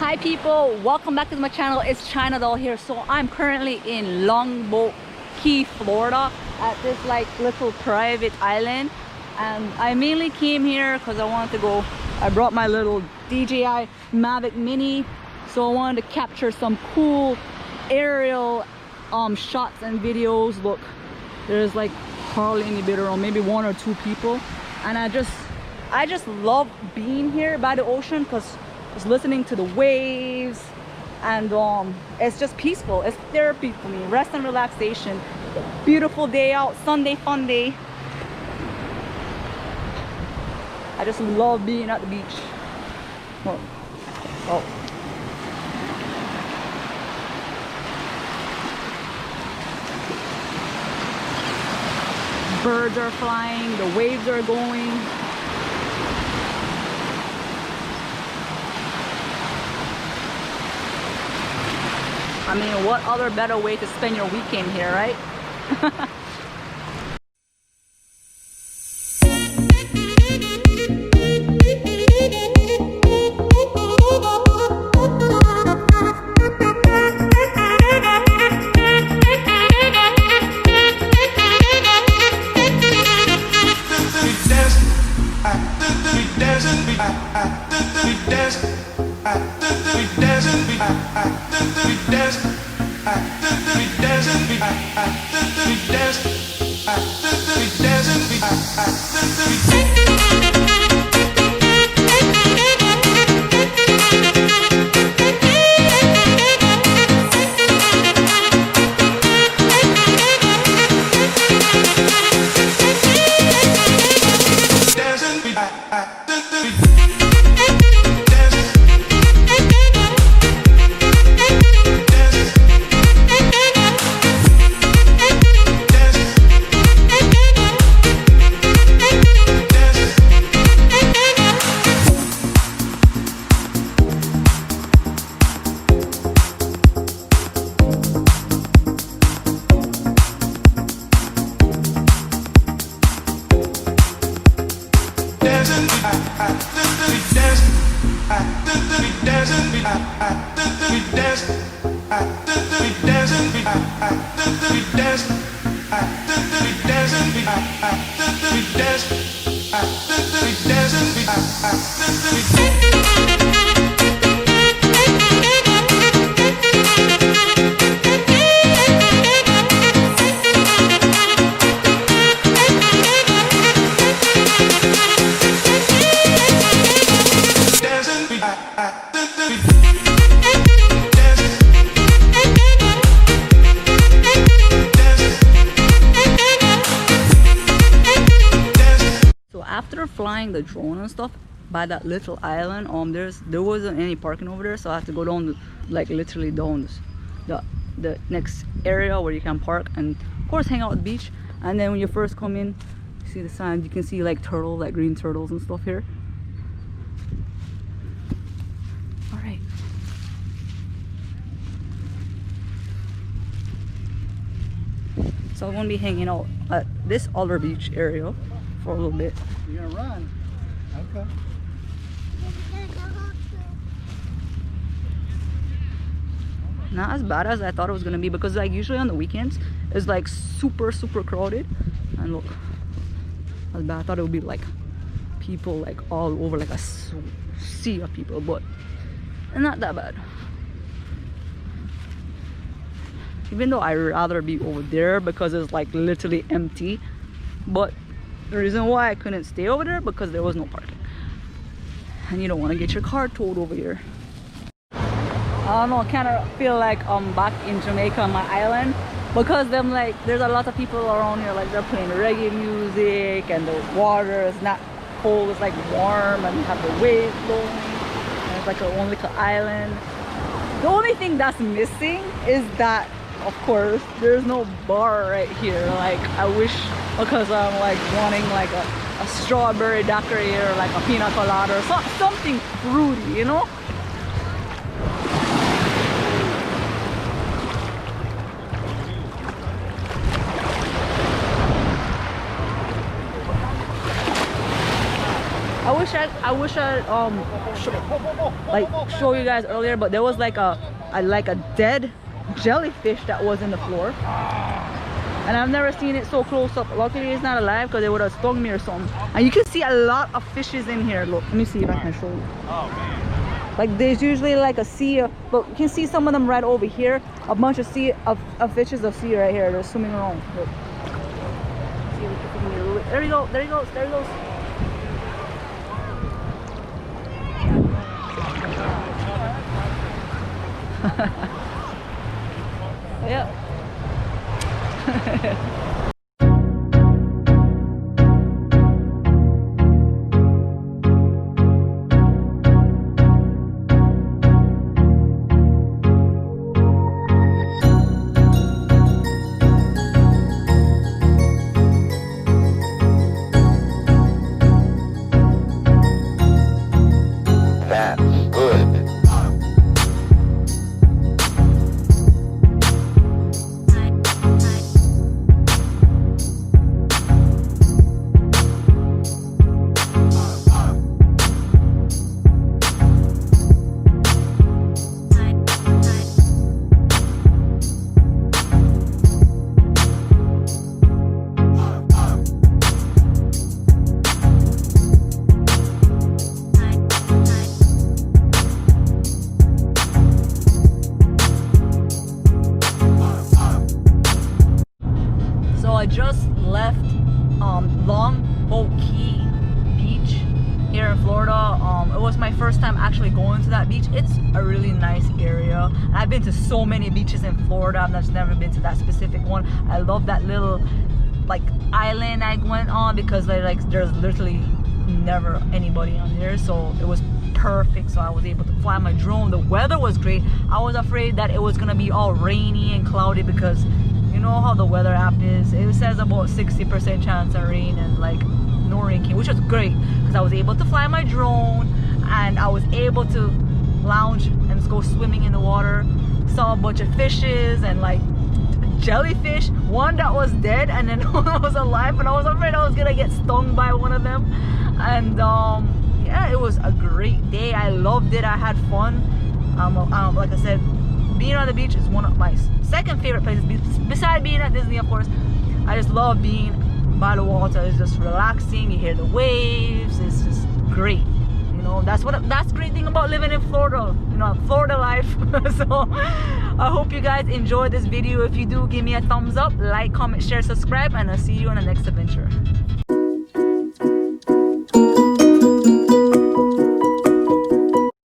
Hi people, welcome back to my channel. It's China Doll here. So I'm currently in Longboat Key, Florida at this like little private island, and I mainly came here because I wanted to go. I brought my little DJI Mavic Mini, so I wanted to capture some cool aerial shots and videos. Look, there's like hardly anybody around, maybe one or two people, and I just love being here by the ocean because just listening to the waves, and it's just peaceful. It's therapy for me, rest and relaxation. Beautiful day out, Sunday fun day. I just love being at the beach. Oh. Birds are flying, the waves are going. I mean, what other better way to spend your weekend here, right? After flying the drone and stuff by that little island, there wasn't any parking over there, so I had to go down like literally down the next area where you can park and of course hang out at the beach. And then when you first come in, you see the sand, you can see like turtles, like green turtles and stuff here. All right, so I'm gonna be hanging out at this other beach area for a little bit. You're gonna run? Okay. Not as bad as I thought it was gonna be, because like usually on the weekends it's like super crowded, and look, as bad. I thought it would be like people like all over, like a sea of people, but not that bad. Even though I'd rather be over there because it's like literally empty, but the reason why I couldn't stay over there because there was no parking, and you don't want to get your car towed over here. I don't know, I kind of feel like I'm back in Jamaica on my island, because there's a lot of people around here, like they're playing reggae music, and the water is not cold, it's like warm, and you have the waves blowing, and it's like a one little island. The only thing that's missing is that, of course, there's no bar right here. Like I wish, because I'm like wanting like a strawberry daiquiri or like a pina colada or something fruity, you know. wish I show you guys earlier, but there was like a dead jellyfish that was in the floor, and I've never seen it so close up. Luckily it's not alive because it would have stung me or something. And you can see a lot of fishes in here. Look, let me see if I can show you. Oh man. Like there's usually like a sea of, but you can see some of them right over here. A bunch of fishes of sea right here. They're swimming around. Look. See if we can come here a little bit. There he goes. There he goes. There he goes. Yep. That's good. So I just left Longboat Key Beach here in Florida. It was my first time actually going to that beach. It's a really nice area. I've been to so many beaches in Florida. I've just never been to that specific one. I love that little like island I went on because there's literally never anybody on there, so it was perfect. So I was able to fly my drone. The weather was great. I was afraid that it was gonna be all rainy and cloudy because you know how the weather app is. It says about 60% chance of rain and like no rain came, which was great because I was able to fly my drone and I was able to lounge and just go swimming in the water. Saw a bunch of fishes and like jellyfish, one that was dead and then one that was alive, and I was afraid I was gonna get stung by one of them. And yeah, it was a great day. I loved it. I had fun. Like I said, being on the beach is one of my second favorite places besides being at Disney, of course. I just love being by the water. It's just relaxing. You hear the waves. It's just great. You know, that's the great thing about living in Florida. You know, Florida life. So I hope you guys enjoyed this video. If you do, give me a thumbs up, like, comment, share, subscribe, and I'll see you on the next adventure.